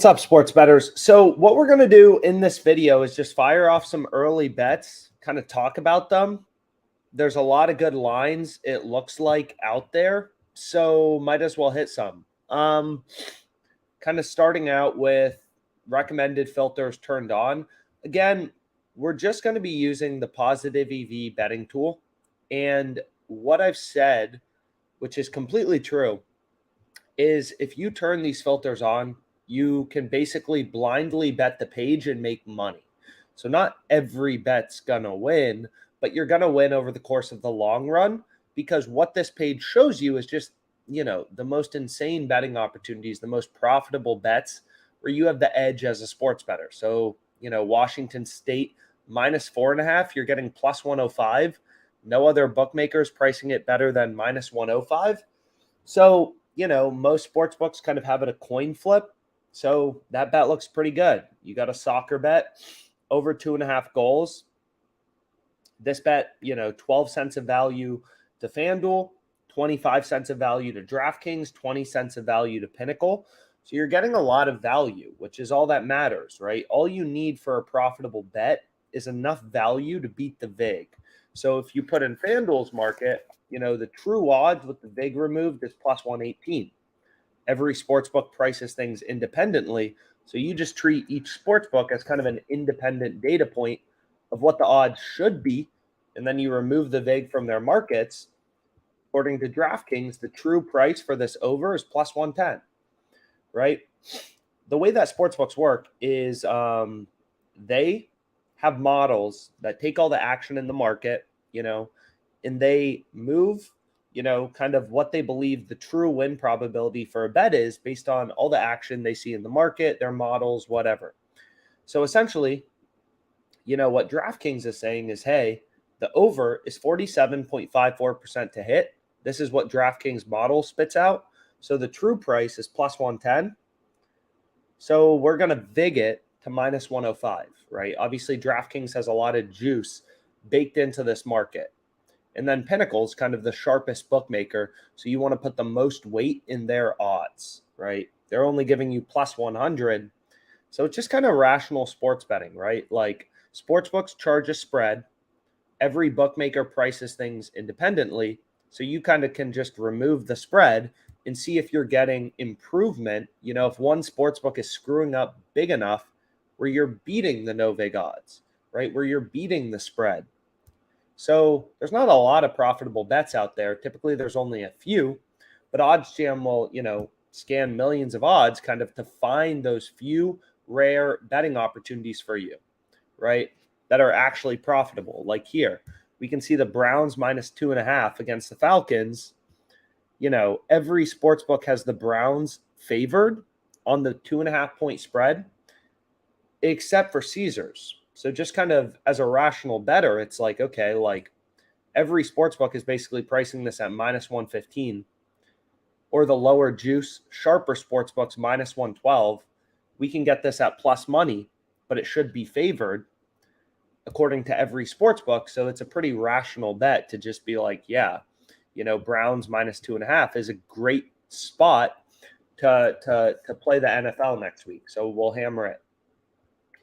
What's up, sports bettors? So what we're going to do in this video is just fire off some early bets, kind of talk about them. There's a lot of good lines, it looks like, out there, so might as well hit some. Kind of starting out with recommended filters turned on. Again, we're just going to be using the Positive EV betting tool. And what I've said, which is completely true, is if you turn these filters on, you can basically blindly bet the page and make money. So not every bet's gonna win, but you're gonna win over the course of the long run, because what this page shows you is just, the most insane betting opportunities, the most profitable bets where you have the edge as a sports bettor. So, Washington State -4.5, you're getting plus 105. No other bookmakers pricing it better than minus 105. So, most sports books kind of have it a coin flip. So that bet looks pretty good. You got a soccer bet over 2.5 goals. This bet, 12 cents of value to FanDuel, 25 cents of value to DraftKings, 20 cents of value to Pinnacle. So you're getting a lot of value, which is all that matters, right? All you need for a profitable bet is enough value to beat the VIG. So if you put in FanDuel's market, the true odds with the VIG removed is plus 118. Every sportsbook prices things independently. So you just treat each sportsbook as kind of an independent data point of what the odds should be. And then you remove the VIG from their markets. According to DraftKings, the true price for this over is plus 110, right? The way that sportsbooks work is they have models that take all the action in the market, and they move kind of what they believe the true win probability for a bet is based on all the action they see in the market, their models, whatever. So essentially, what DraftKings is saying is, hey, the over is 47.54% to hit. This is what DraftKings model spits out. So the true price is plus 110. So we're going to VIG it to minus 105, right? Obviously, DraftKings has a lot of juice baked into this market. And then Pinnacle's kind of the sharpest bookmaker. So you want to put the most weight in their odds, right? They're only giving you plus 100. So it's just kind of rational sports betting, right? Like sportsbooks charge a spread. Every bookmaker prices things independently. So you kind of can just remove the spread and see if you're getting improvement. If one sportsbook is screwing up big enough where you're beating the no VIG odds, right? Where you're beating the spread. So there's not a lot of profitable bets out there. Typically, there's only a few, but OddsJam will, scan millions of odds kind of to find those few rare betting opportunities for you, right, that are actually profitable. Like here, we can see the Browns minus 2.5 against the Falcons. Every sportsbook has the Browns favored on the 2.5 point spread, except for Caesars. So just kind of as a rational bettor, it's like, okay, like every sportsbook is basically pricing this at minus 115, or the lower juice, sharper sportsbooks minus 112. We can get this at plus money, but it should be favored according to every sportsbook. So it's a pretty rational bet to just be like, yeah, Browns minus 2.5 is a great spot to play the NFL next week. So we'll hammer it.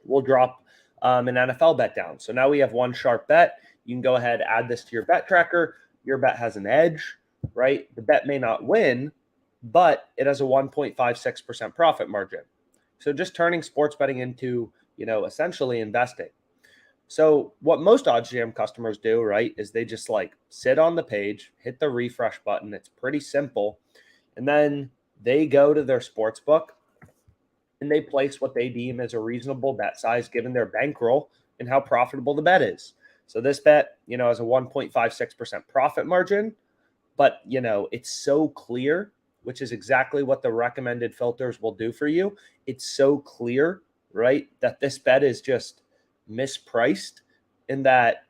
We'll drop an NFL bet down. So now we have one sharp bet. You can go ahead, add this to your bet tracker. Your bet has an edge, right? The bet may not win, but it has a 1.56% profit margin. So just turning sports betting into, essentially investing. So what most OddsJam customers do, right, is they just like sit on the page, hit the refresh button. It's pretty simple. And then they go to their sports book and they place what they deem as a reasonable bet size given their bankroll and how profitable the bet is. So this bet, has a 1.56% profit margin, but, it's so clear, which is exactly what the recommended filters will do for you. It's so clear, right, that this bet is just mispriced and that,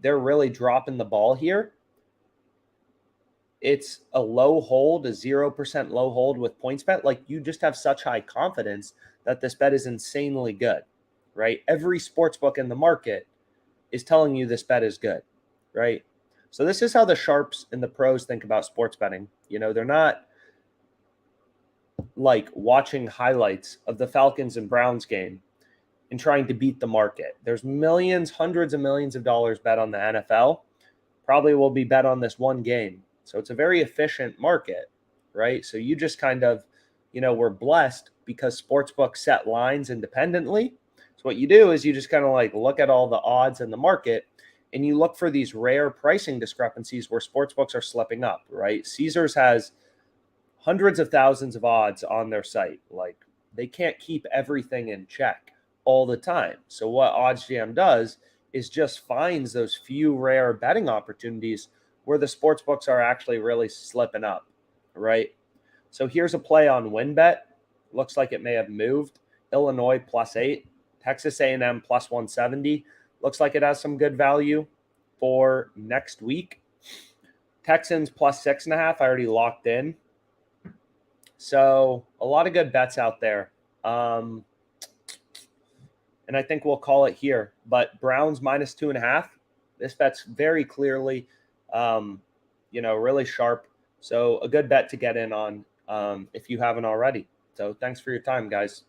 they're really dropping the ball here. It's a low hold, a 0% low hold with PointsBet. Like you just have such high confidence that this bet is insanely good, right? Every sports book in the market is telling you this bet is good, right? So this is how the sharps and the pros think about sports betting. They're not like watching highlights of the Falcons and Browns game and trying to beat the market. There's millions, hundreds of millions of dollars bet on the NFL. Probably will be bet on this one game. So it's a very efficient market, right? So you just kind of, we're blessed because sportsbooks set lines independently. So what you do is you just kind of like look at all the odds in the market and you look for these rare pricing discrepancies where sportsbooks are slipping up, right? Caesars has hundreds of thousands of odds on their site. Like they can't keep everything in check all the time. So what OddsJam does is just finds those few rare betting opportunities where the sports books are actually really slipping up, right? So here's a play on WinBet. Looks like it may have moved. Illinois +8, Texas A&M +170. Looks like it has some good value for next week. Texans +6.5. I already locked in. So a lot of good bets out there. And I think we'll call it here. But Browns -2.5. This bet's very clearly, really sharp. So a good bet to get in on if you haven't already. So thanks for your time, guys.